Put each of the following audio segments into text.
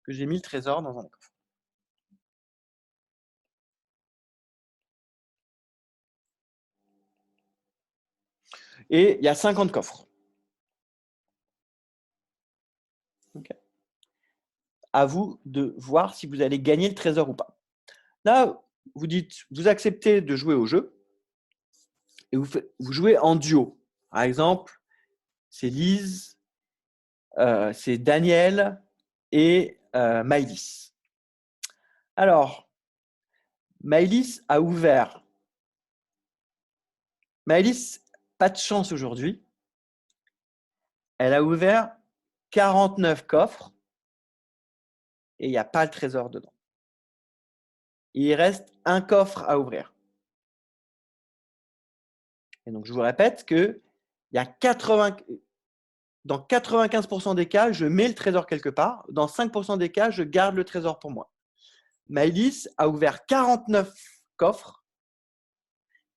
que j'ai mis le trésor dans un coffre. Et il y a 50 coffres. Okay. À vous de voir si vous allez gagner le trésor ou pas. Là, vous dites, vous acceptez de jouer au jeu et vous jouez en duo. Par exemple, c'est Lise, c'est Daniel et Maïlis. Alors, Maïlis a ouvert. Maïlis, pas de chance aujourd'hui. Elle a ouvert 49 coffres et il n'y a pas le trésor dedans. Il reste un coffre à ouvrir. Et donc, je vous répète que il y a dans 95% des cas, je mets le trésor quelque part. Dans 5% des cas, je garde le trésor pour moi. Maëlys a ouvert 49 coffres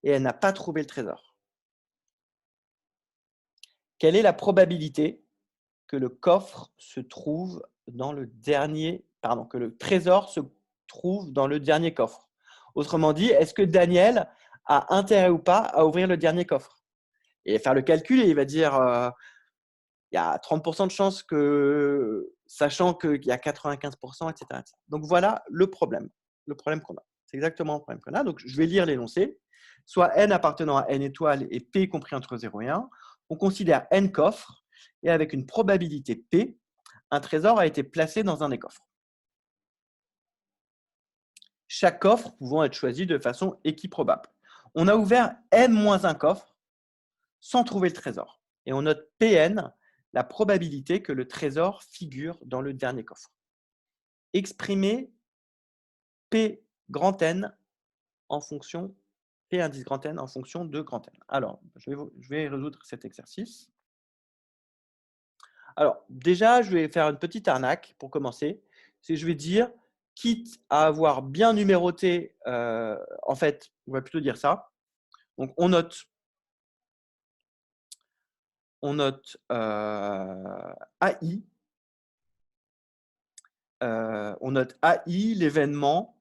et elle n'a pas trouvé le trésor. Quelle est la probabilité que le coffre se trouve dans le dernier, pardon, que le trésor se trouve dans le dernier coffre? Autrement dit, est-ce que Daniel a intérêt ou pas à ouvrir le dernier coffre? Et faire le calcul, et il va dire il y a 30% de chances que, sachant qu'il y a 95%, etc. Donc voilà le problème qu'on a. C'est exactement le problème qu'on a. Donc je vais lire l'énoncé. Soit n appartenant à n étoiles et p compris entre 0 et 1, on considère n coffres et avec une probabilité p, un trésor a été placé dans un des coffres. Chaque coffre pouvant être choisi de façon équiprobable. On a ouvert n-1 coffre sans trouver le trésor. Et on note Pn, la probabilité que le trésor figure dans le dernier coffre. Exprimez P grand N en fonction, P indice grand N en fonction de grand N. Alors, je vais résoudre cet exercice. Alors, déjà, je vais faire une petite arnaque pour commencer. C'est je vais dire, quitte à avoir bien numéroté, en fait, on va plutôt dire ça. Donc, on note AI. On note AI, l'événement.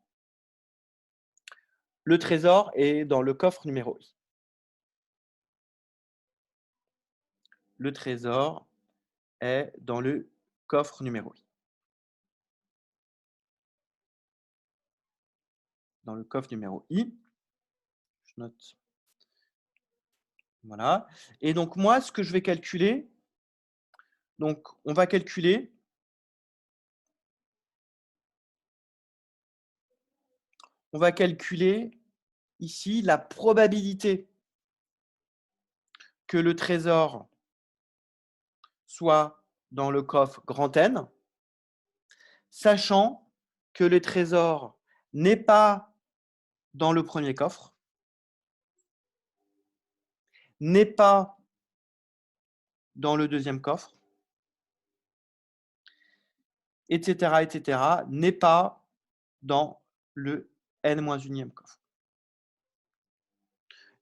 Le trésor est dans le coffre numéro I. Le trésor est dans le coffre numéro I. Dans le coffre numéro I. Je note. Voilà. Et donc, moi, ce que je vais calculer, donc, on va calculer ici la probabilité que le trésor soit dans le coffre grand N, sachant que le trésor n'est pas dans le premier coffre, n'est pas dans le deuxième coffre, etc., n'est pas dans le n-1e coffre.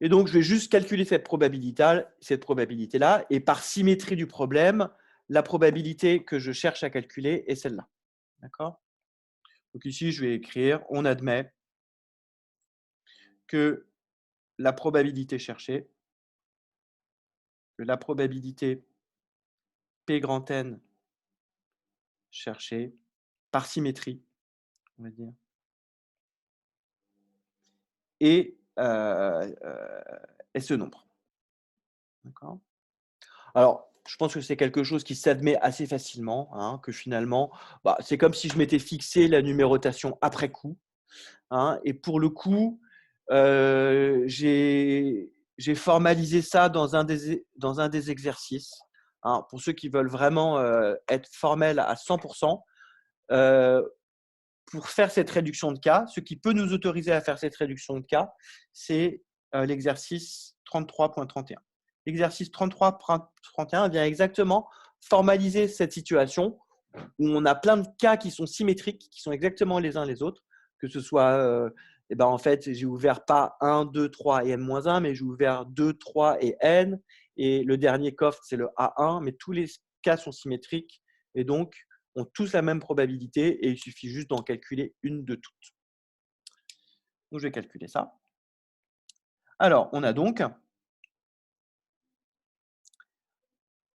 Et donc, je vais juste calculer cette probabilité-là, et par symétrie du problème, la probabilité que je cherche à calculer est celle-là. D'accord? Donc ici, je vais écrire, on admet que la probabilité cherchée, que la probabilité P grand N cherchée, par symétrie, on va dire, est ce nombre. D'accord? Alors, je pense que c'est quelque chose qui s'admet assez facilement, hein, que finalement, c'est comme si je m'étais fixé la numérotation après coup. Hein, et pour le coup, j'ai formalisé ça dans un des exercices. Hein, pour ceux qui veulent vraiment être formels à 100%, pour faire cette réduction de cas, ce qui peut nous autoriser à faire cette réduction de cas, c'est l'exercice 33.31. L'exercice 33.31 vient exactement formaliser cette situation où on a plein de cas qui sont symétriques, qui sont exactement les uns les autres, que ce soit, en fait, j'ai ouvert pas 1, 2, 3 et n-1, mais j'ai ouvert 2, 3 et n, et le dernier coffre, c'est le A1, mais tous les cas sont symétriques, et donc, ont tous la même probabilité et il suffit juste d'en calculer une de toutes. Donc, je vais calculer ça. Alors, on a donc,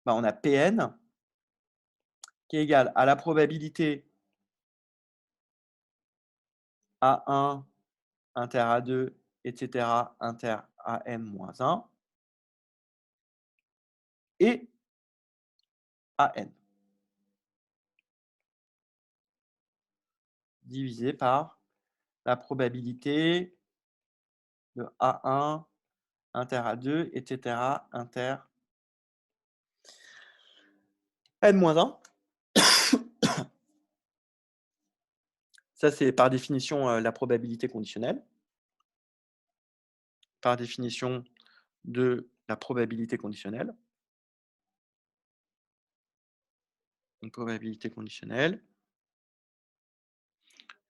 on a Pn qui est égal à la probabilité A1 inter A2, etc., inter AM-1 et AN divisé par la probabilité de A1 inter A2, etc., inter N-1. Ça, c'est par définition la probabilité conditionnelle. Par définition de la probabilité conditionnelle. Une probabilité conditionnelle.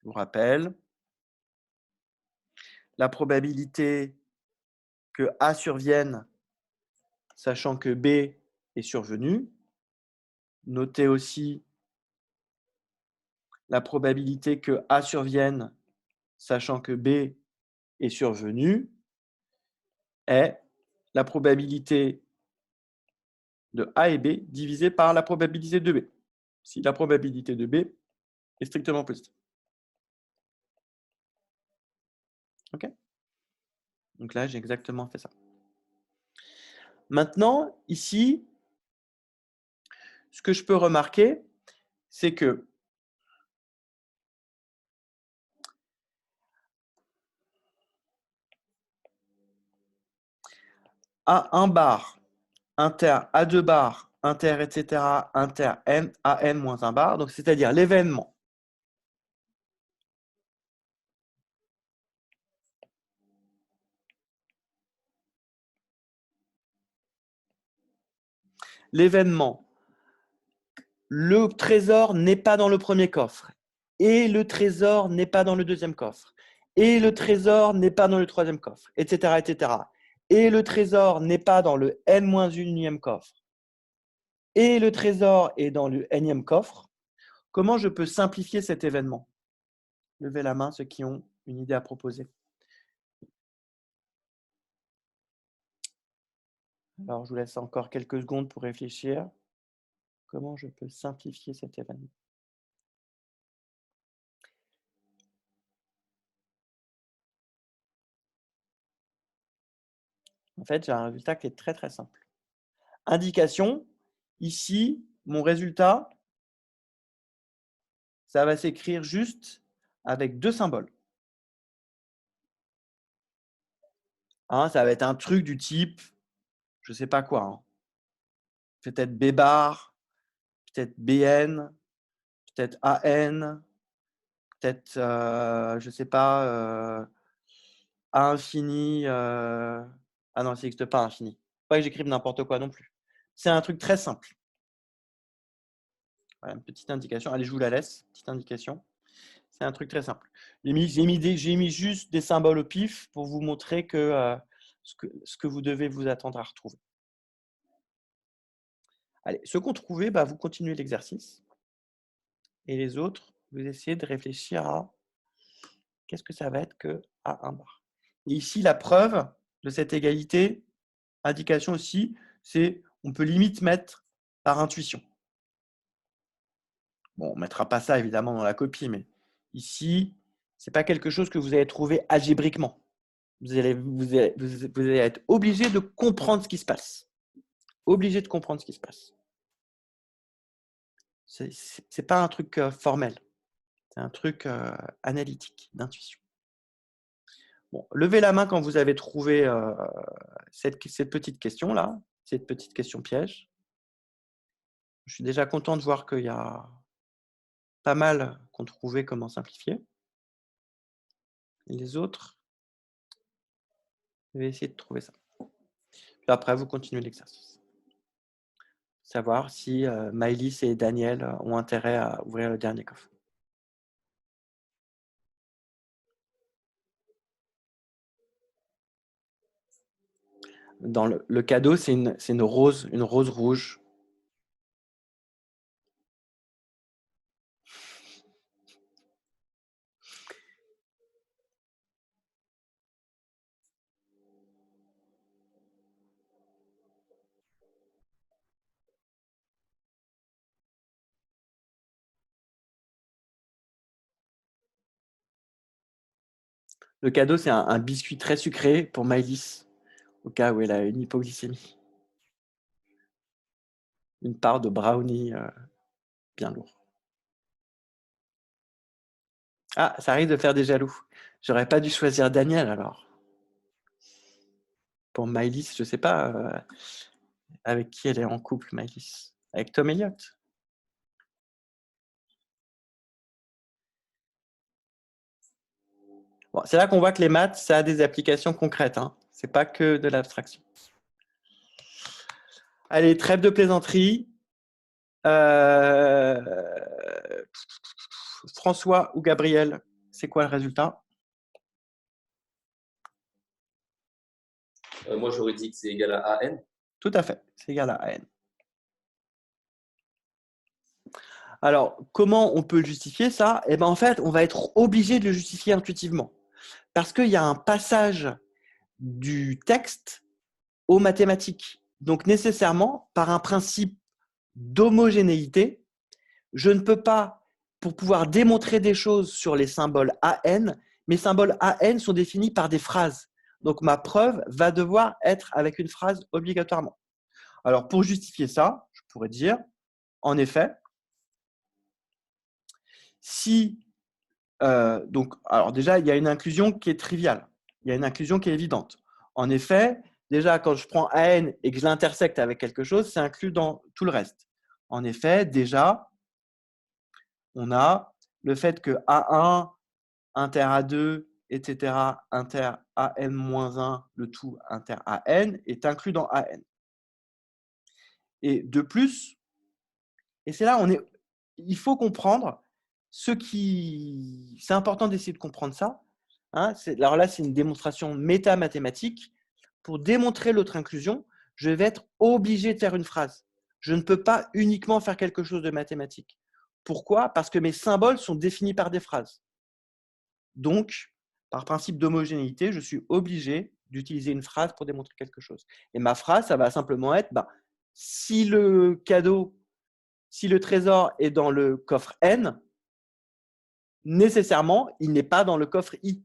Je vous rappelle, la probabilité que A survienne, sachant que B est survenu. Notez aussi la probabilité que A survienne, sachant que B est survenu, est la probabilité de A et B divisée par la probabilité de B, si la probabilité de B est strictement positive. OK? Donc là, j'ai exactement fait ça. Maintenant, ici, ce que je peux remarquer, c'est que A1 bar, inter A2 bar, inter, etc., inter N, AN moins 1 bar, donc c'est-à-dire l'événement le trésor n'est pas dans le premier coffre, et le trésor n'est pas dans le deuxième coffre, et le trésor n'est pas dans le troisième coffre, etc., etc. Et le trésor n'est pas dans le N-1e coffre, et le trésor est dans le Nème coffre. Comment je peux simplifier cet événement? Levez la main ceux qui ont une idée à proposer. Alors, je vous laisse encore quelques secondes pour réfléchir. Comment je peux simplifier cet événement? En fait, j'ai un résultat qui est très, très simple. Indication, ici, mon résultat, ça va s'écrire juste avec deux symboles. Hein, ça va être un truc du type, je ne sais pas quoi, hein. Peut-être B bar, peut-être BN, peut-être AN, peut-être, je ne sais pas, A infini. Ah non, ça n'existe pas infini. Pas que j'écrive n'importe quoi non plus. C'est un truc très simple. Voilà, une petite indication. Allez, je vous la laisse. Petite indication. C'est un truc très simple. J'ai mis juste des symboles au pif pour vous montrer que, ce que vous devez vous attendre à retrouver. Allez, ceux qu'on trouvait, vous continuez l'exercice. Et les autres, vous essayez de réfléchir à qu'est-ce que ça va être que A1 bar. Et ici, la preuve de cette égalité, indication aussi, c'est on peut limite mettre par intuition. Bon, on ne mettra pas ça évidemment dans la copie, mais ici, ce n'est pas quelque chose que vous allez trouver algébriquement. Vous allez être obligé de comprendre ce qui se passe. Obligé de comprendre ce qui se passe. Ce n'est pas un truc formel. C'est un truc analytique, d'intuition. Bon, levez la main quand vous avez trouvé cette petite question-là, cette petite question piège. Je suis déjà content de voir qu'il y a pas mal qu'on trouvait comment simplifier. Et les autres, je vais essayer de trouver ça. Puis après, vous continuez l'exercice. Savoir si Maëlys et Daniel ont intérêt à ouvrir le dernier coffre. Dans le cadeau, c'est une rose rouge. Le cadeau, c'est un biscuit très sucré pour Maëlys, au cas où elle a une hypoglycémie. Une part de brownie bien lourd. Ah, ça risque de faire des jaloux. J'aurais pas dû choisir Daniel alors. Pour Maëlys, je sais pas avec qui elle est en couple, Maëlys. Avec Tom Elliott. Bon, c'est là qu'on voit que les maths, ça a des applications concrètes. Hein. C'est pas que de l'abstraction. Allez, trêve de plaisanterie. Euh, François ou Gabriel, c'est quoi le résultat? Moi, j'aurais dit que c'est égal à AN. Tout à fait, c'est égal à n. Alors, comment on peut le justifier ça? Eh ben, en fait, on va être obligé de le justifier intuitivement. Parce qu'il y a un passage du texte aux mathématiques. Donc, nécessairement, par un principe d'homogénéité, je ne peux pas, pour pouvoir démontrer des choses sur les symboles AN, mes symboles AN sont définis par des phrases. Donc, ma preuve va devoir être avec une phrase obligatoirement. Alors, pour justifier ça, je pourrais dire, en effet, si donc, alors déjà, il y a une inclusion qui est triviale. Il y a une inclusion qui est évidente. En effet, déjà, quand je prends AN et que je l'intersecte avec quelque chose, c'est inclus dans tout le reste. En effet, déjà, on a le fait que A1, inter A2, etc., inter AN-1, le tout inter AN, est inclus dans AN. Et de plus, et c'est là, il faut comprendre c'est important d'essayer de comprendre ça. Hein, alors là, c'est une démonstration méta-mathématique. Pour démontrer l'autre inclusion, je vais être obligé de faire une phrase. Je ne peux pas uniquement faire quelque chose de mathématique. Pourquoi? Parce que mes symboles sont définis par des phrases. Donc, par principe d'homogénéité, je suis obligé d'utiliser une phrase pour démontrer quelque chose. Et ma phrase, ça va simplement être, si le trésor est dans le coffre N, nécessairement, il n'est pas dans le coffre I.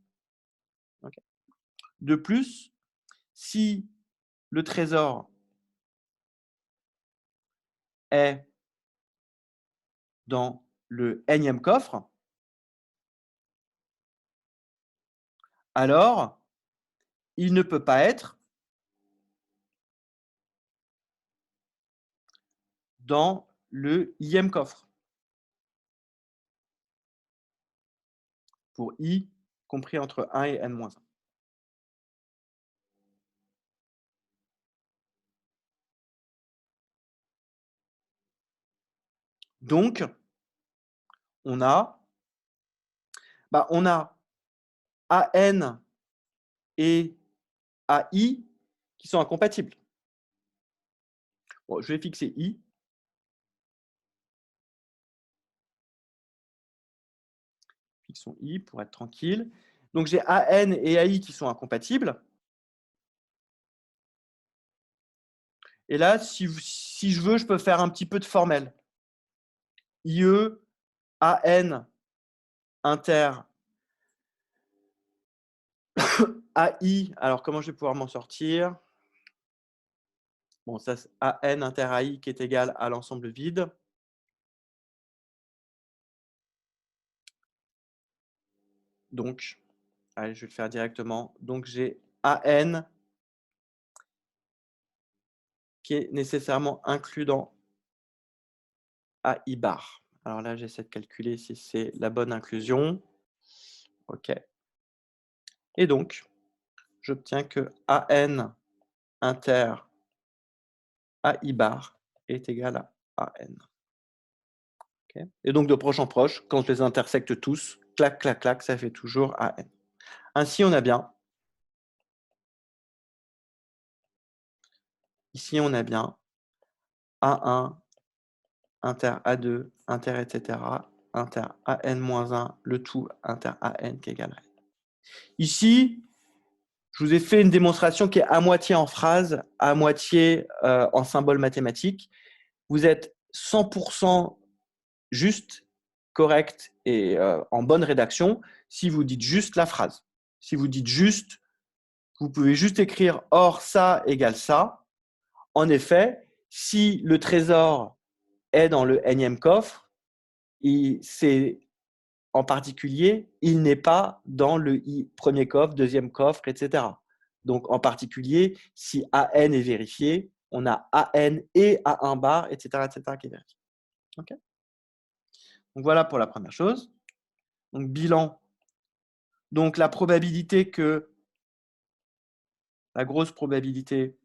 Okay. De plus, si le trésor est dans le Nème coffre, alors il ne peut pas être dans le Ième coffre. Pour I compris entre 1 et N-1. Donc, on a AN et AI qui sont incompatibles. Bon, je vais fixer I. Fixons I pour être tranquille. Donc, j'ai AN et AI qui sont incompatibles. Et là, si je veux, je peux faire un petit peu de formel. IE, AN, inter, AI. Alors, comment je vais pouvoir m'en sortir? Bon, ça, c'est AN inter AI qui est égal à l'ensemble vide. Donc, allez, je vais le faire directement. Donc, j'ai AN qui est nécessairement inclus dans AI bar. Alors là, j'essaie de calculer si c'est la bonne inclusion. OK. Et donc, j'obtiens que AN inter AI bar est égal à AN. Okay. Et donc, de proche en proche, quand je les intersecte tous, clac, clac, clac, ça fait toujours AN. Ainsi, on a bien, ici, on a bien A1, inter A2, inter, etc., inter AN-1, le tout inter AN qui est égal à N. Ici, je vous ai fait une démonstration qui est à moitié en phrase, à moitié en symbole mathématique. Vous êtes 100% juste, correct et en bonne rédaction si vous dites juste la phrase. Si vous dites juste, vous pouvez juste écrire or ça égale ça. En effet, si le trésor est dans le nème coffre, c'est en particulier, il n'est pas dans le premier coffre, deuxième coffre, etc. Donc, en particulier, si AN est vérifié, on a AN et A1 bar, etc., qui est vérifié. Okay. Donc, voilà pour la première chose. Donc, bilan. Donc, la probabilité que, la grosse probabilité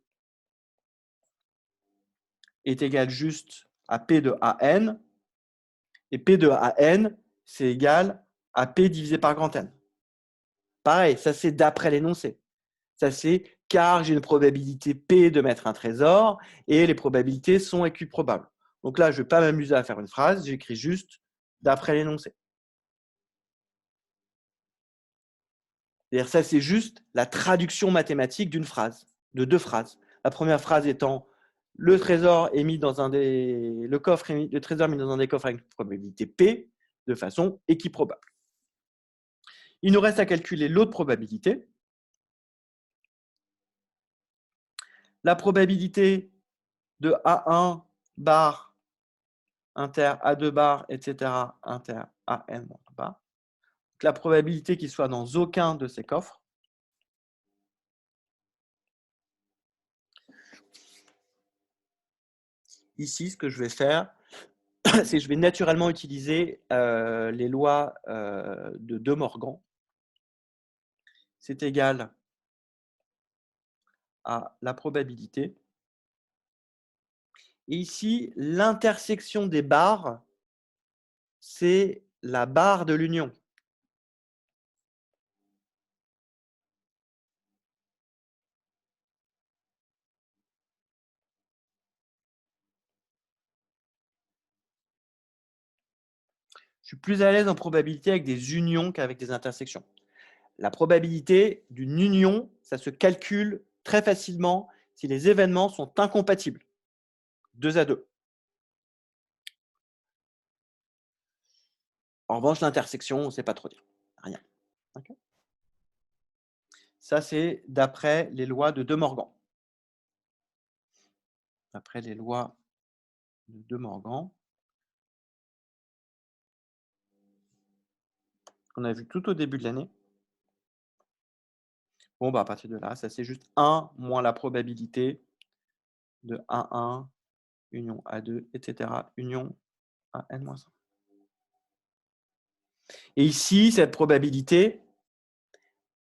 est égale juste à P de AN. Et P de AN, c'est égal à P divisé par grand N. Pareil, ça c'est d'après l'énoncé. Ça c'est car j'ai une probabilité P de mettre un trésor et les probabilités sont équiprobables. Donc là, je ne vais pas m'amuser à faire une phrase, j'écris juste d'après l'énoncé. C'est-à-dire ça, c'est juste la traduction mathématique d'une phrase, de deux phrases. La première phrase étant le trésor est mis dans un des le coffre est mis, le trésor est mis dans un des coffres avec une probabilité P de façon équiprobable. Il nous reste à calculer l'autre probabilité. La probabilité de A1 bar inter A2 bar, etc., inter AN bar. Donc, la probabilité qu'il soit dans aucun de ces coffres. Ici, ce que je vais faire, c'est que je vais naturellement utiliser les lois de De Morgan. C'est égal à la probabilité. Et ici, l'intersection des barres, c'est la barre de l'union. Je suis plus à l'aise en probabilité avec des unions qu'avec des intersections. La probabilité d'une union, ça se calcule très facilement si les événements sont incompatibles. 2 à 2. En revanche, l'intersection, on ne sait pas trop dire. Rien. Okay. Ça, c'est d'après les lois de De Morgan. D'après les lois de De Morgan, qu'on a vu tout au début de l'année. Bon, bah, à partir de là, ça c'est juste 1 moins la probabilité de A1, union A2, etc., union à N-1. Et ici, cette probabilité,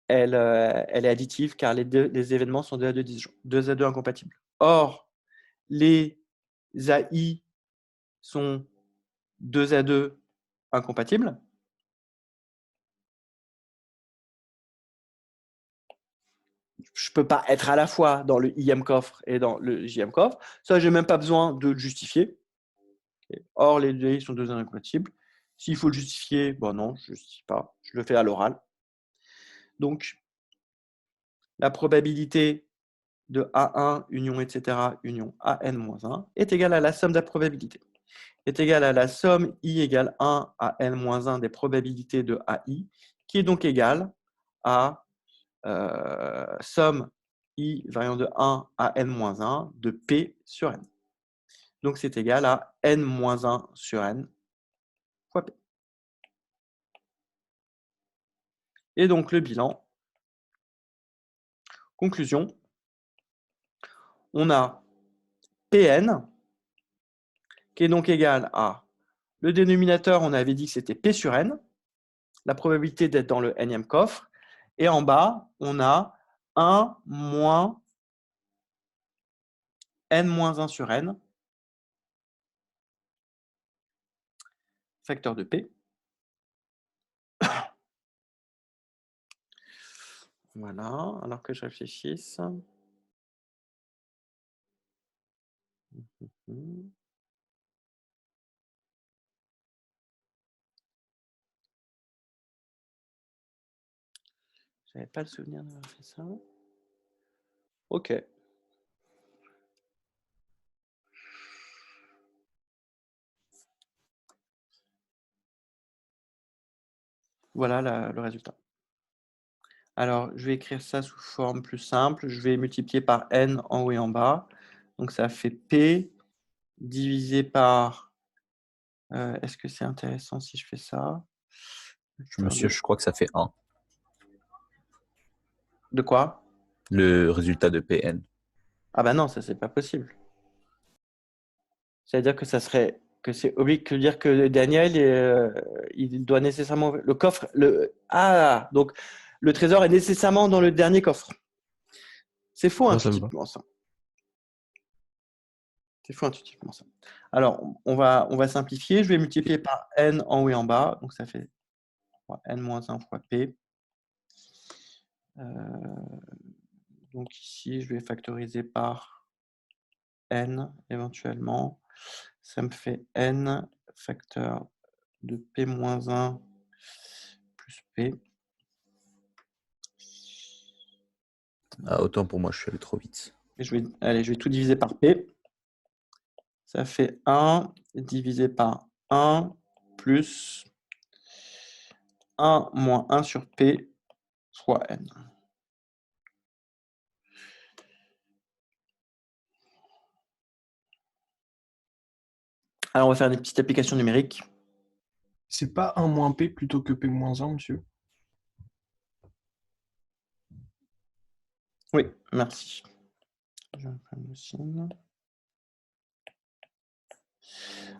elle est additive car les événements sont 2 à 2 disjoints, 2 à 2 incompatibles. Or, les AI sont 2 à 2 incompatibles. Je ne peux pas être à la fois dans le IM coffre et dans le JM coffre. Ça, je n'ai même pas besoin de le justifier. Or, les deux sont 2 à 2 incompatibles. S'il faut le justifier, bon non, je ne justifie pas. Je le fais à l'oral. Donc, la probabilité de A1, union, etc., union AN-1 est égale à la somme des probabilités. Est égale à la somme I égale 1 à N-1 des probabilités de AI, qui est donc égale à somme I variant de 1 à N-1 de P sur N. Donc, c'est égal à N-1 sur N fois P. Et donc, le bilan. Conclusion. On a Pn, qui est donc égal à, le dénominateur, on avait dit que c'était P sur N, la probabilité d'être dans le nème coffre, et en bas, on a 1 moins N-1 sur N, facteur de P. Voilà, alors que je réfléchisse. Je n'avais pas le souvenir d'avoir fait ça. Ok. Voilà le résultat. Alors, je vais écrire ça sous forme plus simple. Je vais multiplier par n en haut et en bas. Donc, ça fait P divisé par... est-ce que c'est intéressant si je fais ça? Monsieur, je crois que ça fait 1. De quoi? Le résultat de PN. Ah bah non, ça, c'est pas possible. C'est-à-dire que ça serait que c'est obligé de dire que Daniel, il doit nécessairement le coffre. Donc le trésor est nécessairement dans le dernier coffre. C'est faux Non, ça me va. intuitivement ça. C'est faux intuitivement ça. Alors on va simplifier. Je vais multiplier par n en haut et en bas. Donc ça fait n moins 1 fois p. Donc ici, je vais factoriser par n éventuellement. Ça me fait n facteur de p moins 1 plus p. Ah, autant pour moi, je suis allé trop vite. Et je vais tout diviser par p. Ça fait 1 divisé par 1 plus 1 moins 1 sur p fois n. Alors, on va faire des petites applications numériques. C'est pas 1 moins P plutôt que P moins 1, monsieur? Oui, merci. Je vais prendre le signe.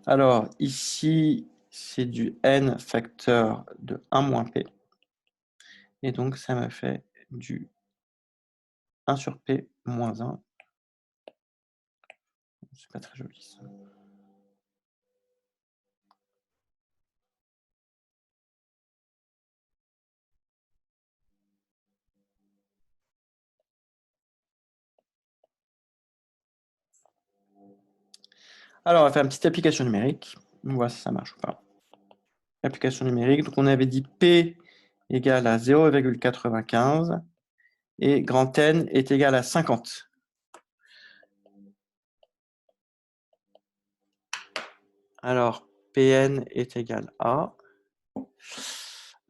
Alors, ici, c'est du n facteur de 1 moins p. Et donc, ça me fait du 1 sur p moins 1. C'est pas très joli, ça. Alors, on va faire une petite application numérique. On voit si ça marche ou pas. Application numérique. Donc, on avait dit P égale à 0,95 et grand N est égal à 50. Alors, Pn est égal à...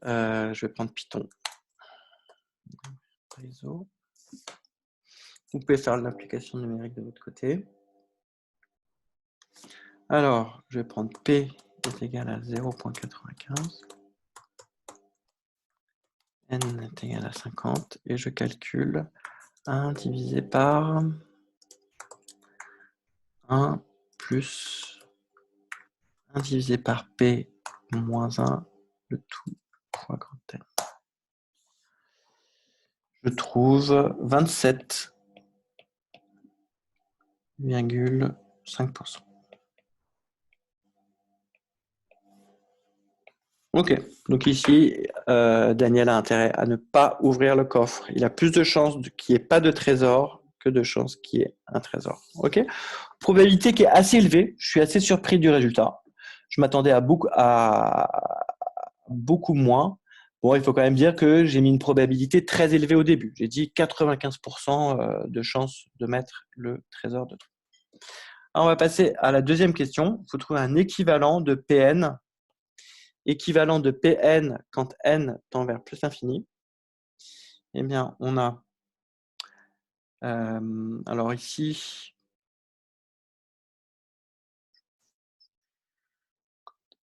je vais prendre Python. Réseau. Vous pouvez faire l'application numérique de votre côté. Alors, je vais prendre P est égal à 0,95. N est égal à 50 et je calcule 1 divisé par 1 plus 1 divisé par P moins 1, le tout fois grand N. Je trouve 27,5%. Ok, donc ici, Daniel a intérêt à ne pas ouvrir le coffre. Il a plus de chances qu'il n'y ait pas de trésor que de chances qu'il y ait un trésor. Ok, probabilité qui est assez élevée. Je suis assez surpris du résultat. Je m'attendais à beaucoup moins. Bon, il faut quand même dire que j'ai mis une probabilité très élevée au début. J'ai dit 95% de chances de mettre le trésor dedans. Alors, on va passer à la deuxième question. Il faut trouver un équivalent de Pn. Équivalent de Pn quand n tend vers plus l'infini. Eh bien, on a... alors ici...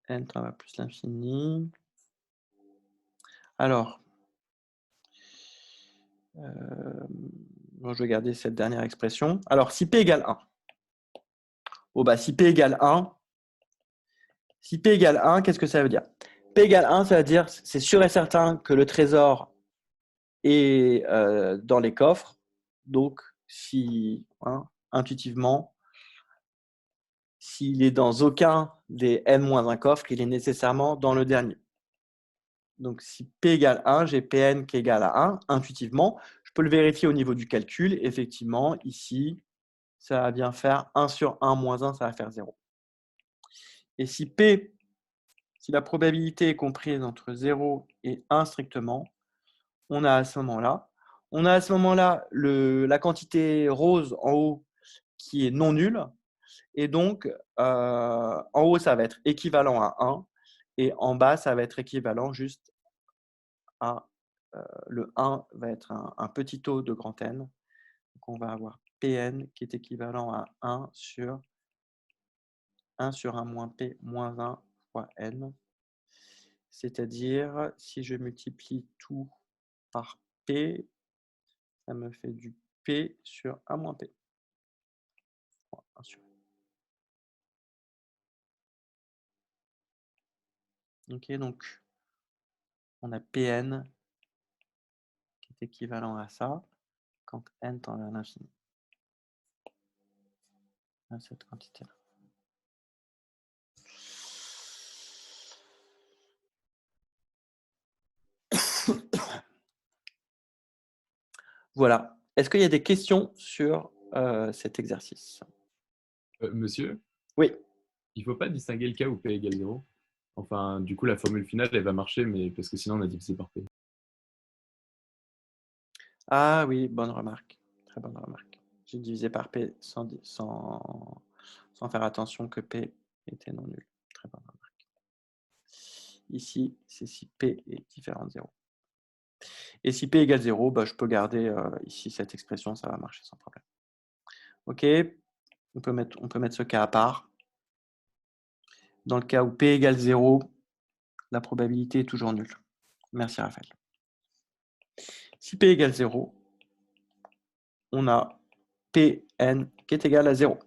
n tend vers plus l'infini. Alors... bon, je vais garder cette dernière expression. Alors, si P égale 1. Bon, bah, si P égale 1, qu'est-ce que ça veut dire? P égale 1, ça veut dire c'est sûr et certain que le trésor est dans les coffres. Donc, si intuitivement, s'il est dans aucun des n-1 coffres, il est nécessairement dans le dernier. Donc, si P égale 1, j'ai Pn qui est égal à 1, intuitivement. Je peux le vérifier au niveau du calcul. Effectivement, ici, ça va bien faire 1 sur 1 moins 1, ça va faire 0. Et si la probabilité est comprise entre 0 et 1 strictement, on a à ce moment-là, la quantité rose en haut qui est non nulle. Et donc, en haut, ça va être équivalent à 1. Et en bas, ça va être équivalent juste à le 1 va être un petit taux de grand N. Donc, on va avoir Pn qui est équivalent à 1 sur 1 moins P moins 1 fois N. C'est-à-dire, si je multiplie tout par P, ça me fait du P sur 1 moins P. 1 sur N. Ok, donc on a Pn qui est équivalent à ça quand N tend vers l'infini. À cette quantité-là. Voilà. Est-ce qu'il y a des questions sur cet exercice? Monsieur, Oui. il ne faut pas distinguer le cas où P égale 0. Enfin, du coup, la formule finale, elle va marcher, mais parce que sinon, on a divisé par P. Ah oui, bonne remarque. Très bonne remarque. J'ai divisé par P sans faire attention que P était non nul. Très bonne remarque. Ici, c'est si P est différent de 0. Et si P égale 0, bah, je peux garder ici cette expression, ça va marcher sans problème. OK, on peut mettre ce cas à part. Dans le cas où P égale 0, la probabilité est toujours nulle. Merci Raphaël. Si P égale 0, on a Pn qui est égal à 0.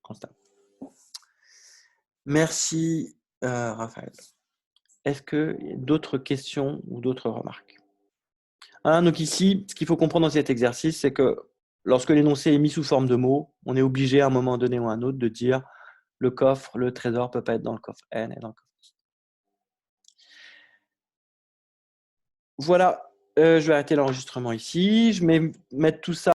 Constant. Merci Raphaël. Est-ce qu'il y a d'autres questions ou d'autres remarques? Donc ici, ce qu'il faut comprendre dans cet exercice, c'est que lorsque l'énoncé est mis sous forme de mots, on est obligé à un moment donné ou à un autre de dire le coffre, le trésor ne peut pas être dans le coffre N et dans le coffre S. Voilà, je vais arrêter l'enregistrement ici. Je vais mettre tout ça